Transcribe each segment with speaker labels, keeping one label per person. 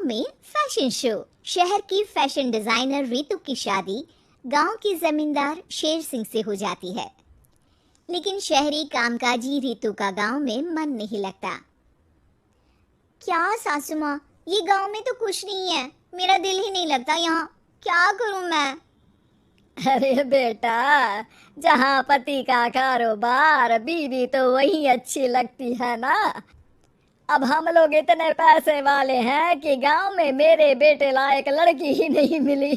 Speaker 1: में fashion show. शहर की फैशन डिजाइनर रितु की शादी गांव के जमींदार शेर सिंह से हो जाती है। लेकिन शहरी कामकाजी रितु का गांव में मन नहीं लगता। क्या सासू माँ, ये गांव में तो कुछ नहीं है, मेरा दिल ही नहीं लगता यहाँ, क्या करूँ मैं।
Speaker 2: अरे बेटा, जहाँ पति का कारोबार बीवी तो वही अच्छी लगती है ना। अब हम लोग इतने पैसे वाले हैं कि गांव में मेरे बेटे लायक लड़की ही नहीं मिली।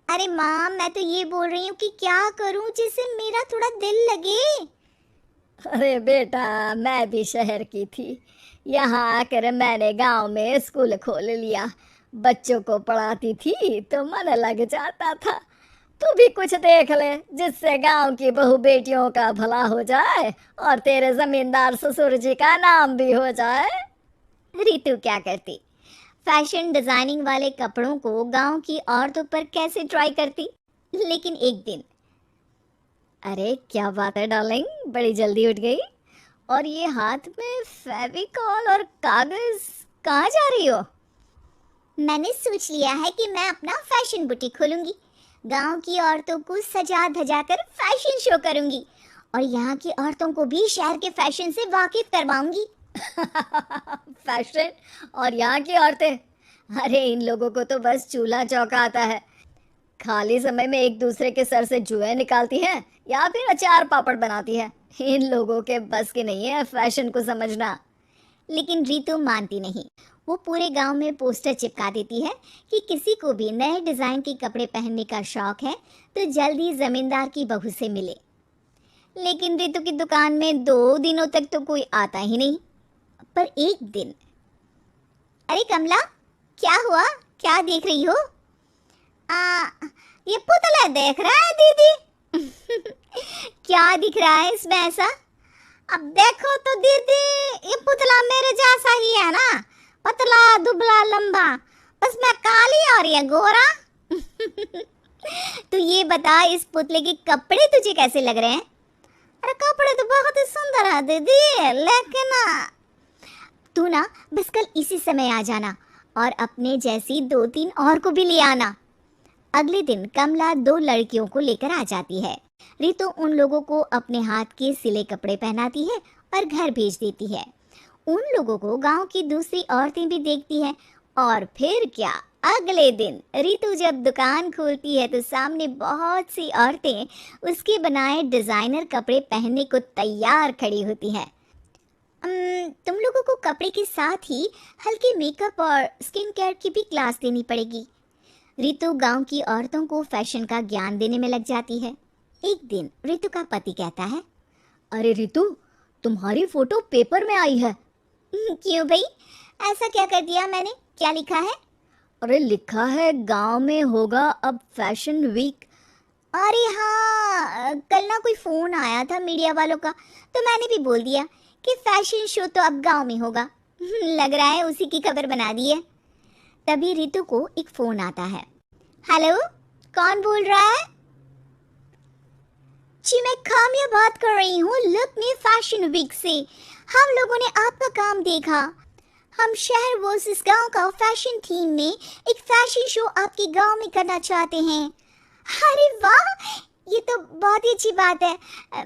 Speaker 1: अरे माँ, मैं तो ये बोल रही हूँ कि क्या करूँ जिससे मेरा थोड़ा दिल लगे।
Speaker 2: अरे बेटा, मैं भी शहर की थी। यहाँ आकर मैंने गांव में स्कूल खोल लिया। बच्चों को पढ़ाती थी तो मन लग जाता था। तू भी कुछ देख ले जिससे गांव की बहू बेटियों का भला हो जाए और तेरे जमींदार ससुर जी का नाम भी हो जाए।
Speaker 1: रितु क्या करती, फैशन डिजाइनिंग वाले कपड़ों को गांव की औरतों पर कैसे ट्राई करती। लेकिन एक दिन,
Speaker 2: अरे क्या बात है डार्लिंग, बड़ी जल्दी उठ गई। और ये हाथ में फेविकॉल और कागज, कहाँ जा रही हो?
Speaker 1: मैंने सोच लिया है कि मैं अपना फैशन बुटीक खोलूंगी। गांव की औरतों को सजा धजा कर फैशन शो करूंगी और यहाँ की औरतों को भी शहर के फैशन से वाकिफ करवाऊंगी।
Speaker 2: फैशन और यहाँ की औरतें, अरे इन लोगों को तो बस चूल्हा चौका आता है। खाली समय में एक दूसरे के सर से जुए निकालती हैं या फिर अचार पापड़ बनाती है। इन लोगों के बस की नहीं है फैशन को समझना।
Speaker 1: लेकिन रितु मानती नहीं। वो पूरे गांव में पोस्टर चिपका देती है कि किसी को भी नए डिजाइन के कपड़े पहनने का शौक है तो जल्दी जमींदार की बहू से मिले। लेकिन रितु की दुकान में 2 दिनों तक तो कोई आता ही नहीं। पर एक दिन, अरे कमला, क्या हुआ, क्या देख रही हो? ये पुतला देख रहा है दीदी। क्या दिख रहा है इसमें ऐसा? अब देखो तो दीदी, ये पुतला मेरे जैसा ही है ना, पतला दुबला लंबा, उसमें काली और ये गोरा। तो ये बता, इस पुतले के कपड़े तुझे कैसे लग रहे हैं? अरे कपड़े तो बहुत ही सुंदर है दीदी, लेकिन तू ना बस कल इसी समय आ जाना और अपने जैसी 2-3 और को भी ले आना। अगले दिन कमला 2 लड़कियों को लेकर आ जाती है। रितु उन लोगों को अपने हाथ के सिले कपड़े पहनाती है और घर भेज देती है। उन लोगों को गांव की दूसरी औरतें भी देखती हैं। और फिर क्या, अगले दिन रितु जब दुकान खोलती है तो सामने बहुत सी औरतें उसके बनाए डिजाइनर कपड़े पहनने को तैयार खड़ी होती हैं। तुम लोगों को कपड़े के साथ ही हल्के मेकअप और स्किन केयर की भी क्लास देनी पड़ेगी। रितु गांव की औरतों को फैशन का ज्ञान देने में लग जाती है। एक दिन रितु का पति कहता है,
Speaker 2: अरे रितु, तुम्हारी फोटो पेपर में आई है।
Speaker 1: क्यों भाई, ऐसा क्या कर दिया मैंने, क्या लिखा है?
Speaker 2: अरे लिखा है गांव में होगा अब फैशन वीक।
Speaker 1: अरे हाँ, कल ना कोई फोन आया था मीडिया वालों का, तो मैंने भी बोल दिया कि फैशन शो तो अब गांव में होगा। लग रहा है उसी की खबर बना दी है। तभी रितु को एक फोन आता है। हेलो, कौन बोल रहा है? जी मैं काम्या बात कर रही हूँ लुक फैशन वीक से। हम लोगों ने आपका काम देखा। हम शहर वर्सेस गांव का फैशन थीम में एक फैशन शो आपके गांव में करना चाहते हैं। अरे वाह, ये तो बहुत ही अच्छी बात है।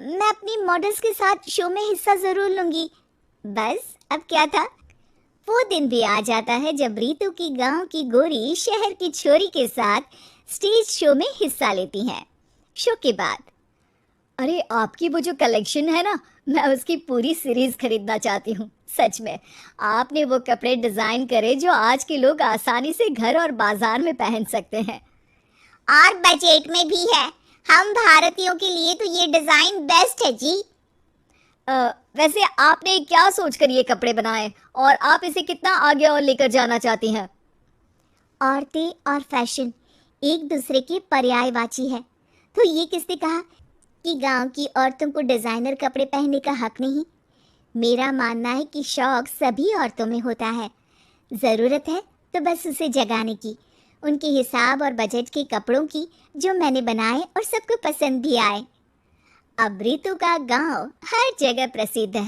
Speaker 1: मैं अपनी मॉडल्स के साथ शो में हिस्सा जरूर लूंगी। बस अब क्या था, वो दिन भी आ जाता है जब रितु की गांव की गोरी शहर की छोरी के साथ स्टेज शो में हिस्सा लेती हैं। शो के बाद,
Speaker 2: अरे आपकी वो जो कलेक्शन है ना, मैं उसकी पूरी सीरीज खरीदना चाहती हूँ। सच में आपने वो कपड़े डिजाइन करे जो आज के लोग आसानी से घर और बाजार में पहन सकते हैं।
Speaker 1: और बजट में भी है। हम भारतीयों के लिए तो ये डिजाइन बेस्ट है जी।
Speaker 2: वैसे आपने क्या सोचकर ये कपड़े बनाए और आप इसे कितना आगे और लेकर जाना चाहती हैं?
Speaker 1: औरतें और फैशन एक दूसरे के पर्यायवाची है, तो ये किसने कहा कि गांव की औरतों को डिजाइनर कपड़े पहनने का हक नहीं? मेरा मानना है कि शौक सभी औरतों में होता है। ज़रूरत है तो बस उसे जगाने की, उनके हिसाब और बजट के कपड़ों की, जो मैंने बनाए और सबको पसंद भी आए। अब रितु का गांव हर जगह प्रसिद्ध है।